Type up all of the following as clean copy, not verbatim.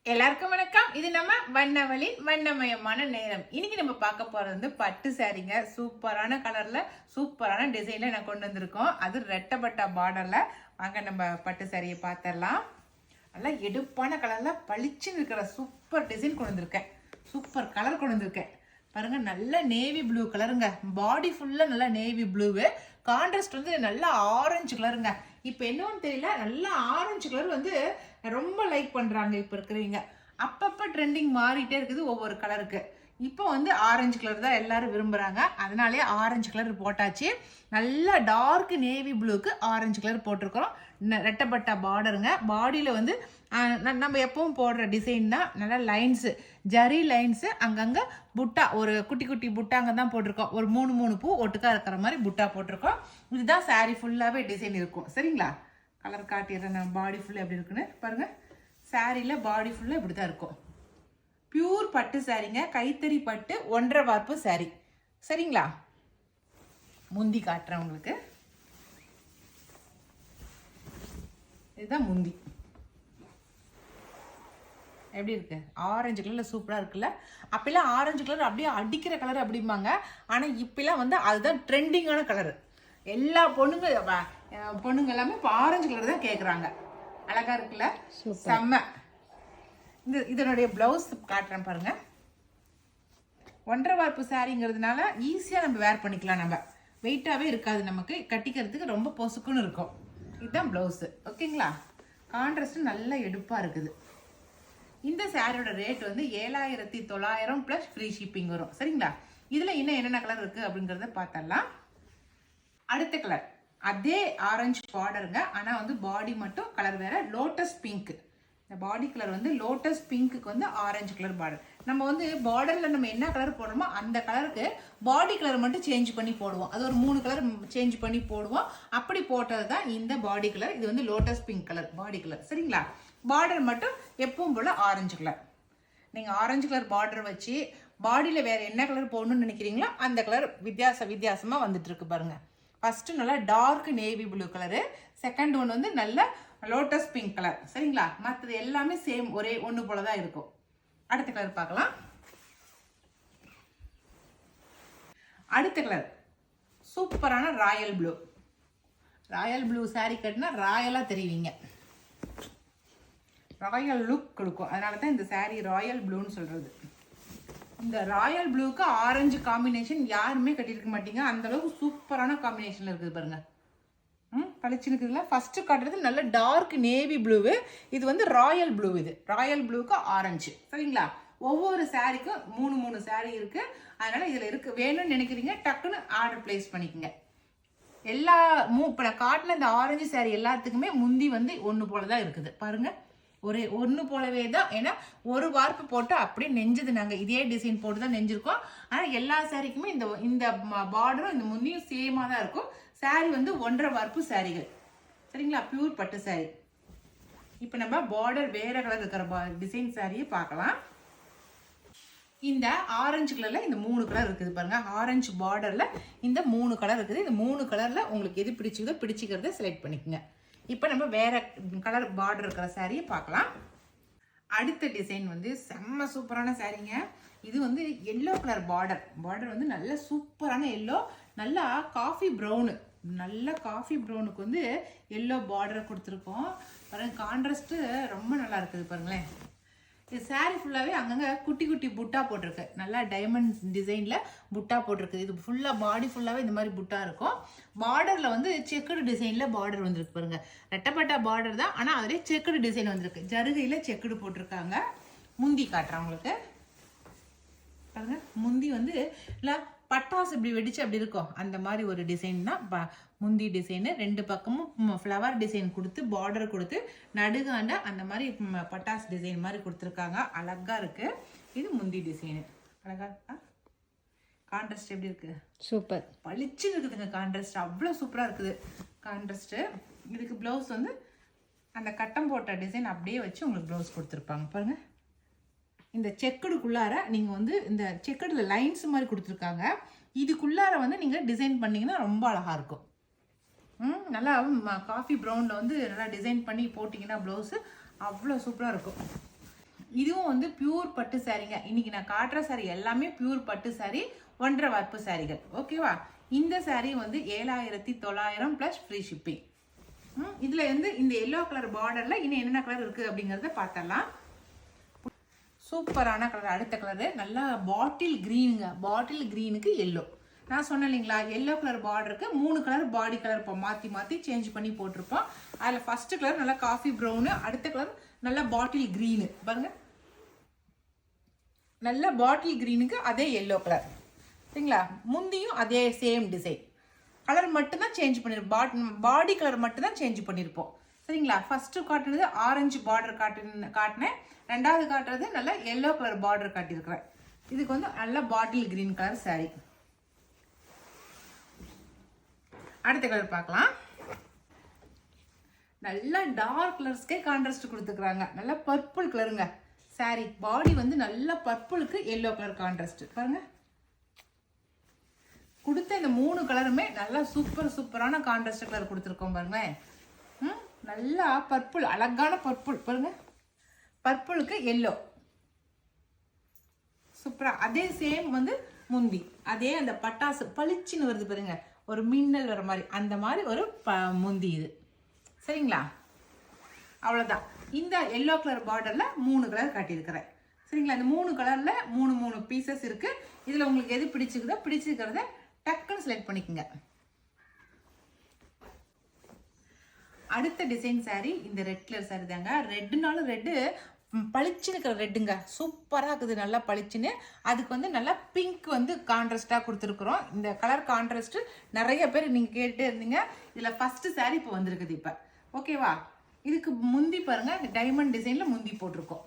எல்லாருக்கும் வணக்கம். இது நம்ம வண்ணவழி வண்ணமயமான நேரம். இன்னைக்கு நம்ம பார்க்க போறது வந்து பட்டு சாரீங்க. சூப்பரான கலர்ல சூப்பரான டிசைன்ல நான் கொண்டு வந்திருக்கோம். அது ரெட்டப்பட்டா பார்டர்ல. வாங்க நம்ம பட்டு சாரியை பார்த்தரலாம். நல்லா எடுப்பான கலர்ல பளிச்சுன்னு இருக்கிற சூப்பர் டிசைன் கொண்டு வந்திருக்கேன். சூப்பர் கலர் கொண்டு வந்திருக்கேன் பாருங்க. நல்ல நேவி ப்ளூ கலருங்க. பாடி ஃபுல்லா நல்லா நேவி ப்ளூவு. கான்ட்ராஸ்ட் வந்து நல்ல ஆரஞ்சு கலருங்க. இப்போ என்னன்னு தெரியல, நல்ல ஆரஞ்சு கலர் வந்து ரொம்ப லைக் பண்றாங்க இப்போ இருக்கிறவங்க. அப்பப்போ ட்ரெண்டிங் மாறிட்டே இருக்குது ஒவ்வொரு கலருக்கு. இப்போ வந்து ஆரஞ்சு கலர் தான் எல்லாரும் விரும்புறாங்க. அதனாலே ஆரஞ்சு கலர் போட்டாச்சு. நல்லா டார்க் நேவி ப்ளூக்கு ஆரஞ்சு கலர் போட்டிருக்கிறோம். ரெட்டப்பட்டா பார்டருங்க. பாடியில் வந்து நம்ம எப்பவும் போடுற டிசைன் தான். நல்லா லைன்ஸு, ஜரி லைன்ஸு, அங்கங்கே புட்டா, ஒரு குட்டி குட்டி புட்டாங்க தான் போட்டிருக்கோம். ஒரு மூணு மூணு பூ ஒட்டுக்கா இருக்கிற மாதிரி புட்டா போட்டிருக்கோம். இதுதான் சாரீ ஃபுல்லாகவே டிசைன் இருக்கும். சரிங்களா? கலர் காட்டிடுறேன் நான். பாடி ஃபுல்லாக எப்படி இருக்குன்னு பாருங்கள். சாரியில் பாடி ஃபுல்லாக இப்படி தான் இருக்கும். பியூர் பட்டு சாரீங்க. கைத்தறி பட்டு 1.5 வார்ப்பு சாரீ. சரிங்களா? முந்தி காட்டுறேன் உங்களுக்கு. இதுதான் முந்தி. எப்படி இருக்கு? ஆரஞ்சு கலர்ல சூப்பரா இருக்குல்ல? அப்பெல்லாம் ஆரஞ்சு கலர் அப்படியே அடிக்கிற கலர் அப்படிம்பாங்க. ஆனா இப்பெல்லாம் வந்து அதுதான் ட்ரெண்டிங்கான கலர். எல்லா பொண்ணுங்க எல்லாமே இப்போ ஆரஞ்சு கலர் தான் கேட்குறாங்க. அழகா இருக்குல்ல? செம்ம. இதனுடைய பிளவுஸ் காட்டுறேன் பாருங்க. 1.5 வார்ப்பு சாரிங்கிறதுனால ஈஸியாக நம்ம வேர் பண்ணிக்கலாம். நம்ம வெயிட்டாகவே இருக்காது, நமக்கு கட்டிக்கிறதுக்கு ரொம்ப பொசுக்குன்னு இருக்கும். இதுதான் பிளவுஸு. ஓகேங்களா? கான்ட்ராஸ்ட் நல்லா எடுப்பாக இருக்குது. இந்த சாரியோட ரேட் வந்து 7,900 ப்ளஸ் ஃப்ரீ ஷிப்பிங் வரும். சரிங்களா? இதில் இன்னும் என்னென்ன கலர் இருக்குது அப்படிங்கிறத பார்த்தரலாம். அடுத்த கலர் அதே ஆரஞ்சு பார்டருங்க. ஆனால் வந்து பாடி மட்டும் கலர் வேற. Lotus pink. இந்த பாடி கலர் வந்து லோட்டஸ் பிங்க்குக்கு வந்து ஆரஞ்சு கலர் பார்டர். நம்ம வந்து பார்டரில் நம்ம என்ன கலர் போடுறோமோ அந்த கலருக்கு பாடி கலர் மட்டும் சேஞ்ச் பண்ணி போடுவோம். அது ஒரு 3 கலர் சேஞ்ச் பண்ணி போடுவோம். அப்படி போட்டது தான் இந்த பாடி கலர். இது வந்து lotus pink colour body colour. சரிங்களா? பார்டர் மட்டும் எப்பவும் போல ஆரஞ்சு கலர். நீங்கள் ஆரஞ்சு கலர் பார்டர் வச்சு பாடியில் வேறு என்ன கலர் போடணும்னு நினைக்கிறீங்களோ அந்த கலர் வித்தியாசமாக வந்துட்டு இருக்கு பாருங்க. ஃபர்ஸ்ட் நல்லா dark navy blue colour. Second one வந்து நல்ல லோட்டஸ் பிங்க் கலர். சரிங்களா? மற்றது எல்லாமே சேம், ஒரே ஒன்று போல தான் இருக்கும். அடுத்த கலர் பார்க்கலாம். அடுத்த கலர் சூப்பரான Royal blue. Royal blue sorry கட்டினா ராயலாக தெரிவிங்க. ராயல் லுக் கொடுக்கும். அதனால தான் இந்த சாரீ ராயல் ப்ளூன்னு சொல்கிறது. இந்த ராயல் ப்ளூக்கு ஆரஞ்சு காம்பினேஷன் யாருமே கட்டியிருக்க மாட்டீங்க. அந்த அளவுக்கு சூப்பரான காம்பினேஷனில் இருக்குது பாருங்க. பளிச்சுன்னு இருக்குதுல்ல? ஃபஸ்ட்டு காட்டுறது நல்ல டார்க் நேவி ப்ளூவு. இது வந்து ராயல் ப்ளூ. இது ராயல் ப்ளூக்கு ஆரஞ்சு. சரிங்களா? ஒவ்வொரு சாரீக்கும் 3 சாரீ இருக்குது. அதனால் இதில் இருக்குது. வேணும்னு நினைக்கிறீங்க டக்குன்னு ஆர்டர் பிளேஸ் பண்ணிக்கோங்க. எல்லா இப்போ நான் காட்டின இந்த ஆரஞ்சு சாரீ எல்லாத்துக்குமே முந்தி வந்து ஒன்று போல தான் இருக்குது பாருங்கள். ஒரே ஒன்று போலவே தான். ஏன்னா ஒரு வார்ப்பு போட்டு அப்படியே நெஞ்சது. நாங்கள் இதே டிசைன் போட்டு தான் நெஞ்சிருக்கோம். ஆனால் எல்லா சாரிக்குமே இந்த பார்டரும் இந்த முந்தியும் சேமாக தான் இருக்கும். சாரீ வந்து 1.5 வார்ப்பு சாரிகள். சரிங்களா? பியூர் பட்டு சாரீ. இப்போ நம்ம பார்டர் வேற கலர் இருக்கிற டிசைன் சாரியை பார்க்கலாம். இந்த ஆரஞ்சு கலரில் இந்த 3 கலர் இருக்குது பாருங்க. ஆரஞ்சு பார்டரில் இந்த 3 கலர் இருக்குது. இந்த 3 கலரில் உங்களுக்கு எது பிடிச்சிக்கிறதோ பிடிச்சிக்கிறத செலக்ட் பண்ணிக்கோங்க. இப்போ நம்ம வேற கலர் பார்டர் இருக்கிற சாரியை பார்க்கலாம். அடுத்த டிசைன் வந்து செம்ம சூப்பரான சாரீங்க. இது வந்து எல்லோ கலர் பார்டர் வந்து நல்ல சூப்பரான எல்லோ. நல்லா காஃபி ப்ரௌனு. நல்ல காஃபி ப்ரௌனுக்கு வந்து எல்லோ பார்டரை கொடுத்துருக்கோம் பாருங்க. கான்ட்ராஸ்ட்டு ரொம்ப நல்லா இருக்குது பாருங்களேன். இது சாரீ ஃபுல்லாகவே அங்கங்கே குட்டி குட்டி புட்டா போட்டிருக்கு. நல்லா டைமண்ட் டிசைனில் புட்டா போட்டிருக்கு. இது ஃபுல்லாக பாடி ஃபுல்லாகவே இந்த மாதிரி புட்டா இருக்கும். பார்டரில் வந்து செக்குடு டிசைனில் பார்டர் வந்துருக்கு பாருங்க. ரெட்டப்பட்டா பார்டர் தான், ஆனால் அதிலே செக்குடு டிசைன் வந்திருக்கு. ஜருகையில் செக்குடு போட்டிருக்காங்க. முந்தி காட்டுறேன் உங்களுக்கு பாருங்க. முந்தி வந்து இல்லை பட்டாசு இப்படி வெடிச்சு அப்படி இருக்கும் அந்த மாதிரி ஒரு டிசைன் தான் முந்தி டிசைனு. 2 பக்கமும் ஃப்ளவர் டிசைன் கொடுத்து பார்டர் கொடுத்து நடுகாண்ட அந்த மாதிரி பட்டாசு டிசைன் மாதிரி கொடுத்துருக்காங்க. அழகா இருக்கு. இது முந்தி டிசைனு. அழகா இருக்கா? கான்ட்ராஸ்ட் எப்படி இருக்கு? சூப்பர். பளிச்சுன்னு இருக்குதுங்க. கான்ட்ராஸ்ட் அவ்வளோ சூப்பராக இருக்குது கான்ட்ராஸ்ட்டு. இதுக்கு ப்ளவுஸ் வந்து அந்த கட்டம் போட்ட டிசைன் அப்படியே வச்சு உங்களுக்கு ப்ளவுஸ் கொடுத்துருப்பாங்க பாருங்க. இந்த செக்குடுக்குள்ளார நீங்கள் வந்து இந்த செக்குடில் லைன்ஸ் மாதிரி கொடுத்துருக்காங்க. இதுக்குள்ளார வந்து நீங்கள் டிசைன் பண்ணிங்கன்னா ரொம்ப அழகாக இருக்கும். நல்லா காஃபி ப்ரௌனில் வந்து நல்லா டிசைன் பண்ணி போட்டிங்கன்னா ப்ளவுஸு அவ்வளோ சூப்பராக இருக்கும். இதுவும் வந்து பியூர் பட்டு சாரீங்க. இன்னைக்கு நான் காட்டுற சாரி எல்லாமே பியூர் பட்டு சாரி, 1.5 வர்ப்பு சாரிகள். ஓகேவா? இந்த சாரி வந்து 7900 ப்ளஸ் ஃப்ரீ ஷிப்பிங். இதுல வந்து இந்த எல்லோ கலர் பார்டர்ல இன்னும் என்னென்ன கலர் இருக்கு அப்படிங்கறத பார்த்தலாம். சூப்பரான கலர். அடுத்த கலரு நல்லா பாட்டில் கிரீனுங்க. பாட்டில் கிரீனுக்கு எல்லோ. நான் சொன்னேன் இல்லைங்களா, எல்லோ கலர் பார்டருக்கு 3 கலர் பாடி கலர் இப்போ மாற்றி மாற்றி சேஞ்ச் பண்ணி போட்டிருப்போம். அதில் ஃபர்ஸ்ட் கலர் நல்லா காஃபி ப்ரௌனு, அடுத்த கலர் நல்லா பாட்டில் க்ரீனு. பாருங்க, நல்ல பாட்டில் க்ரீனுக்கு அதே எல்லோ கலர். சரிங்களா? முந்தியும் அதே சேம் டிசைன். கலர் மட்டும்தான் சேஞ்ச் பண்ணியிருப்போம். பாடி கலர் மட்டும்தான் சேஞ்ச் பண்ணியிருப்போம். சரிங்களா? ஃபர்ஸ்ட்டு காட்டுறது ஆரஞ்சு பார்டர் காட்டினேன். ரெண்டாவது காட்டுறது நல்லா எல்லோ கலர் பார்டர் காட்டியிருக்கிறேன். இதுக்கு வந்து நல்ல பாட்டில் க்ரீன் கலர் சாரி. அடுத்த கலர் பார்க்கலாம். நல்லா டார்க் கலர்ஸ்க்கே கான்ட்ராஸ்ட் கொடுத்துக்கிறாங்க. நல்லா பர்பிள் கலருங்க சாரி. பாடி வந்து நல்லா பர்பிளுக்கு எல்லோ கலர் கான்ட்ராஸ்ட். பாருங்க, கொடுத்த இந்த 3 கலருமே நல்லா சூப்பரான கான்ட்ராஸ்ட் கலர் கொடுத்துருக்கோம். பாருங்க, நல்லா பர்பிள், அழகான பர்பிள். பாருங்க, பர்பிளுக்கு எல்லோ சூப்பரா. அதே சேம் வந்து முந்தி அதே அந்த பட்டாசு பளிச்சுன்னு வருது பாருங்க, ஒரு மின்னல் வர மாதிரி, அந்த மாதிரி ஒரு முந்தி இது. சரிங்களா? அவ்வளோதான். இந்த எல்லோ கலர் பார்டரில் 3 கலர் காட்டியிருக்கிறேன். சரிங்களா? இந்த 3 கலரில் 3 பீசஸ் இருக்குது. இதில் உங்களுக்கு எது பிடிச்சிருக்கிறத டக்குன்னு செலக்ட் பண்ணிக்கோங்க. அடுத்த டிசைன் சாரி இந்த ரெட் கலர் சாரி தாங்க. ரெட்டுனாலும் ரெட்டு பளிச்சுன்னு இருக்கிற ரெட்டுங்க. சூப்பராக இருக்குது, நல்லா பளிச்சுன்னு. அதுக்கு வந்து நல்லா பிங்க் வந்து கான்ட்ராஸ்டாக கொடுத்துருக்குறோம். இந்த கலர் கான்ட்ராஸ்ட்டு நிறைய பேர் நீங்கள் கேட்டுட்டே இருந்தீங்க. இதில் ஃபஸ்ட்டு சாரி இப்போ வந்திருக்குது. இப்போ ஓகேவா? இதுக்கு முந்தி பாருங்கள், டைமண்ட் டிசைனில் முந்தி போட்டிருக்கோம்.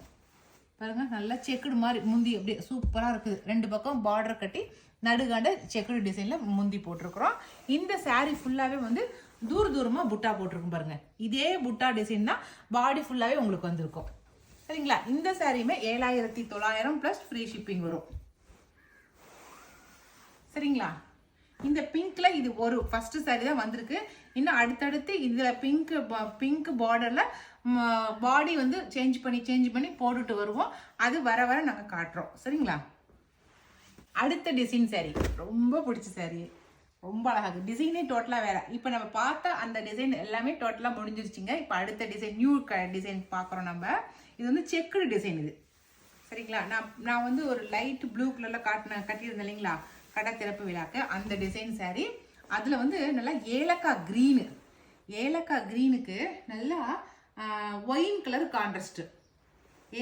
பாருங்கள், நல்லா செக்குடு மாதிரி முந்தி அப்படியே சூப்பராக இருக்குது. 2 பக்கம் பார்டர் கட்டி நடுகாண்ட செக்குடு டிசைனில் முந்தி போட்டிருக்கிறோம். இந்த சாரி ஃபுல்லாகவே வந்து தூரமாக புட்டா போட்டிருக்கும் பாருங்கள். இதே புட்டா டிசைன் தான் பாடி ஃபுல்லாகவே உங்களுக்கு வந்திருக்கும். சரிங்களா? இந்த சாரியுமே 7900 ப்ளஸ் ஃப்ரீ ஷிப்பிங் வரும். சரிங்களா? இந்த பிங்க்ல இது ஒரு ஃபர்ஸ்ட் சாரி தான் வந்திருக்கு. இன்னும் அடுத்தடுத்து இதில் பிங்க் பார்டரில் பாடி வந்து சேஞ்ச் பண்ணி போட்டுட்டு வருவோம். அது வர நாங்கள் காட்டுறோம். சரிங்களா? அடுத்த டிசைன் சாரி ரொம்ப பிடிச்ச சாரி, ரொம்ப அழகாக. டிசைனே டோட்டலாக வேற. இப்போ நம்ம பார்த்த அந்த டிசைன் எல்லாமே டோட்டலாக முடிஞ்சிருச்சுங்க. இப்போ அடுத்த டிசைன் நியூ டிசைன் பார்க்குறோம் நம்ம. இது வந்து செக்குடு டிசைன் இது. சரிங்களா? நான் வந்து ஒரு லைட் ப்ளூ கலரில் கட்டியிருந்தேன் இல்லைங்களா, கடை திறப்பு விழாக்கு. அந்த டிசைன் சாரி. அதில் வந்து நல்லா ஏலக்காய் க்ரீனுக்கு நல்லா ஒயின் கலர் கான்ட்ராஸ்ட்டு.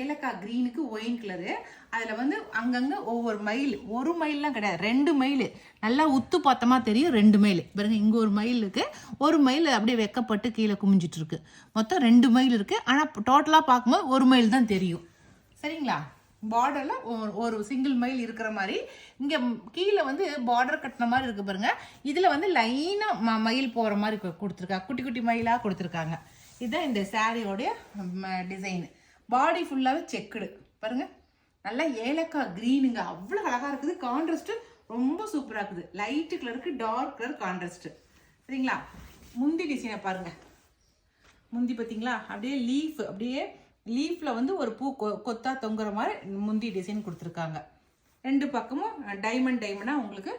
ஏலக்காய் க்ரீனுக்கு ஒயின் கலரு. அதில் வந்து அங்கங்கே ஒவ்வொரு மயில், ஒரு மயிலெலாம் கிடையாது, 2 மயில் நல்லா உத்து பார்த்தமா தெரியும். 2 மயில் பாருங்க, இங்கே ஒரு மயில் இருக்குது, ஒரு மயில் அப்படியே வெக்கப்பட்டு கீழே குமிஞ்சிட்டு இருக்கு. மொத்தம் 2 மயில் இருக்குது. ஆனால் டோட்டலாக பார்க்கும்போது ஒரு மயில் தான் தெரியும். சரிங்களா? பார்டரில் ஒரு சிங்கிள் மயில் இருக்கிற மாதிரி. இங்கே கீழே வந்து பார்டர் கட்டின மாதிரி இருக்குது பாருங்க. இதில் வந்து லைனாக மயில் போகிற மாதிரி கொடுத்துருக்காங்க, குட்டி குட்டி மயிலாக கொடுத்துருக்காங்க. இதுதான் இந்த சாரியோடைய டிசைனு. பாடி ஃபுல்லாகவே செக்குடு. பாருங்க, நல்லா ஏலக்காய் க்ரீனுங்க. அவ்வளோ அழகாக இருக்குது. கான்ட்ராஸ்ட்டு ரொம்ப சூப்பராக இருக்குது. லைட்டு கலருக்கு டார்க் கலர் கான்ட்ராஸ்ட்டு. சரிங்களா? முந்தி டிசைனை பாருங்கள். முந்தி பார்த்தீங்களா, அப்படியே லீஃபில் வந்து ஒரு பூ கொத்தா தொங்குற மாதிரி முந்தி டிசைன் கொடுத்துருக்காங்க. 2 பக்கமும் டைமண்டாக உங்களுக்கு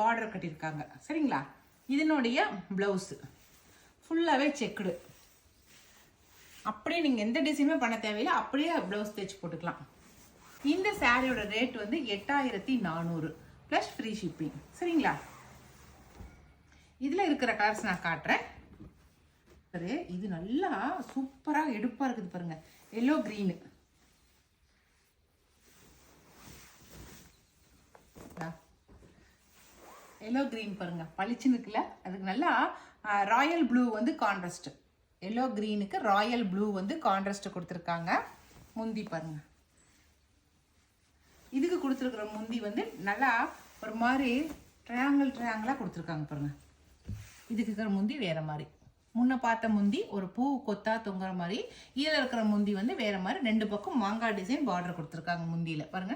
பார்டர் கட்டியிருக்காங்க. சரிங்களா? இதனுடைய ப்ளவுஸு ஃபுல்லாகவே செக்குடு. அப்படியே நீங்கள் எந்த டிசைனுமே பண்ண தேவையில்லை, அப்படியே ப்ளவுஸ் தைச்சு போட்டுக்கலாம். இந்த சாரியோட ரேட் வந்து 8400 ப்ளஸ் ஃப்ரீ ஷிப்பிங். சரிங்களா? இதில் இருக்கிற கலர்ஸ் நான் காட்டுறேன். இது நல்லா சூப்பராக எடுப்பாக இருக்குது பாருங்க. எல்லோ க்ரீனு, எல்லோ க்ரீன் பாருங்க, பளிச்சுன்னு இருக்குல்ல. அதுக்கு நல்லா ராயல் ப்ளூ வந்து கான்ட்ராஸ்ட். எல்லோ க்ரீனுக்கு ராயல் ப்ளூ வந்து கான்ட்ராஸ்ட் கொடுத்துருக்காங்க. முந்தி பாருங்க, இதுக்கு கொடுத்துருக்குற முந்தி வந்து நல்லா ஒரு மாதிரி ட்ரையாங்கிளாக கொடுத்துருக்காங்க பாருங்க. இதுக்கு இருக்கிற முந்தி வேற மாதிரி. முன்ன பார்த்த முந்தி ஒரு பூ கொத்தா தொங்குற மாதிரி, இதில் இருக்கிற முந்தி வந்து வேற மாதிரி. 2 பக்கம் மாங்காய் டிசைன் பார்டர் கொடுத்துருக்காங்க முந்தியில். பாருங்க,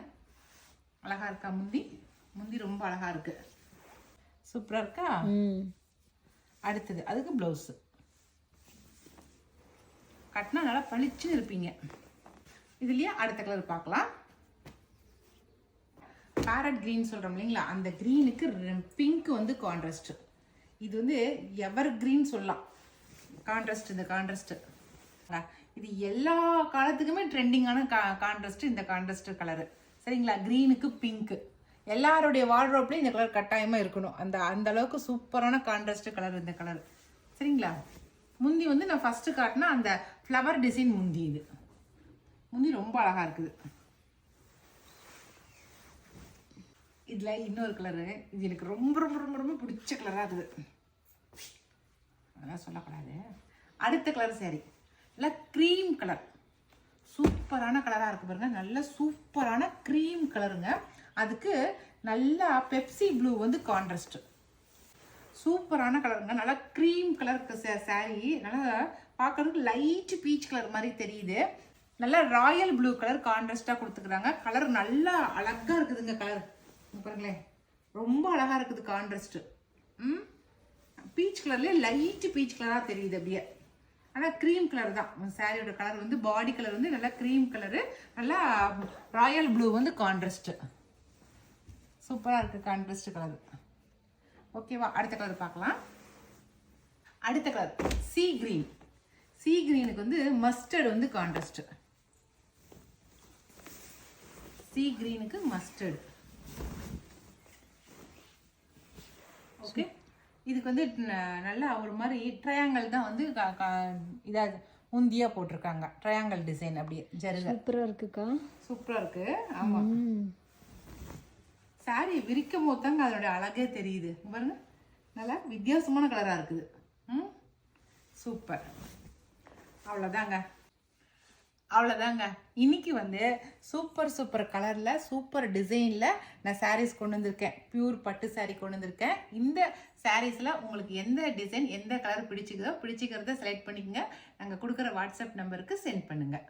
அழகா இருக்கா முந்தி? முந்தி ரொம்ப அழகா இருக்கு, சூப்பரா இருக்கா? அடுத்தது அதுக்கு பிளவுஸ் கட்டினா நல்லா பளிச்சுன்னு இருப்பீங்க. இதுலயே அடுத்த கலர் பார்க்கலாம். பேரட் கிரீன் சொல்றோம் இல்லைங்களா, அந்த கிரீனுக்கு பிங்க் வந்து கான்ட்ராஸ்ட். இது வந்து எவர் கிரீன் சொல்லலாம். கான்ட்ராஸ்ட், இந்த கான்ட்ராஸ்ட் இது எல்லா காலத்துக்குமே ட்ரெண்டிங்கான கான்ட்ராஸ்ட் இந்த கான்ட்ராஸ்ட் கலரு. சரிங்களா, கிரீனுக்கு பிங்க் எல்லாருடைய வார்ட்ரோப்லையும் இந்த கலர் கட்டாயமாக இருக்கணும். அந்த அளவுக்கு சூப்பரான கான்ட்ராஸ்ட் கலர் இந்த கலர். சரிங்களா, முந்தி வந்து நான் ஃபஸ்ட்டு காட்டினா அந்த ஃப்ளவர் டிசைன் முந்தி. இது முந்தி ரொம்ப அழகாக இருக்குது. இதில் இன்னொரு கலரு, இது எனக்கு ரொம்ப ரொம்ப ரொம்ப ரொம்ப பிடிச்ச கலராக இருக்குது. அதெல்லாம் சொல்லக்கூடாது. அடுத்த கலர் சாரி நல்லா க்ரீம் கலர், சூப்பரான கலராக இருக்குது பாருங்கள். நல்ல சூப்பரான க்ரீம் கலருங்க. அதுக்கு நல்லா பெப்சி ப்ளூ வந்து கான்ட்ராஸ்ட். சூப்பரான கலருங்க. நல்லா க்ரீம் கலருக்கு சாரி. நல்லா பார்க்கறதுக்கு லைட் பீச் கலர் மாதிரி தெரியுது. நல்லா ராயல் ப்ளூ கலர் கான்ட்ராஸ்டாக கொடுத்துக்கிறாங்க. கலர் நல்லா அழகாக இருக்குதுங்க. கலர் பாருங்களேன், ரொம்ப அழகாக இருக்குது கான்ட்ராஸ்ட். பீச் கலர்லேயே லைட் பீச் கலராக தெரியுது அப்படியே. ஆனால் க்ரீம் கலர் தான் சாரியோட கலர் வந்து. பாடி கலர் வந்து நல்லா க்ரீம் கலரு, நல்லா ராயல் ப்ளூ வந்து கான்ட்ராஸ்ட். சூப்பராக இருக்குது கான்ட்ராஸ்ட் கலர். ஓகேவா, அடுத்த கலர் பார்க்கலாம். அடுத்த கலர் சீ கிரீன். சீ கிரீனுக்கு வந்து மஸ்டர்ட் வந்து கான்ட்ராஸ்ட். சீ கிரீனுக்கு மஸ்டர்ட். ஓகே, இதுக்கு வந்து நல்லா ஒரு மாதிரி ட்ரையாங்கிள் தான் வந்து இதாக முந்தியாக போட்டிருக்காங்க. ட்ரையாங்கிள் டிசைன் அப்படியே ஜருக. சூப்பராக இருக்குக்கா, சூப்பராக இருக்கு. ஆமாம், சாரி விரிக்கும் போது தாங்க அதோட அழகே தெரியுது பாருங்க. நல்லா வித்தியாசமான கலராக இருக்குது. சூப்பர். அவ்வளோதாங்க இன்னைக்கு வந்து சூப்பர் சூப்பர் கலரில் சூப்பர் டிசைனில் நான் சாரீஸ் கொண்டு வந்திருக்கேன். பியூர் பட்டு சாரீ கொண்டு வந்திருக்கேன். இந்த சாரீஸில் உங்களுக்கு எந்த டிசைன் எந்த கலர் பிடிச்சிக்கிறத செலக்ட் பண்ணிக்கோங்க. நாங்கள் கொடுக்குற வாட்ஸ்அப் நம்பருக்கு சென்ட் பண்ணுங்கள்.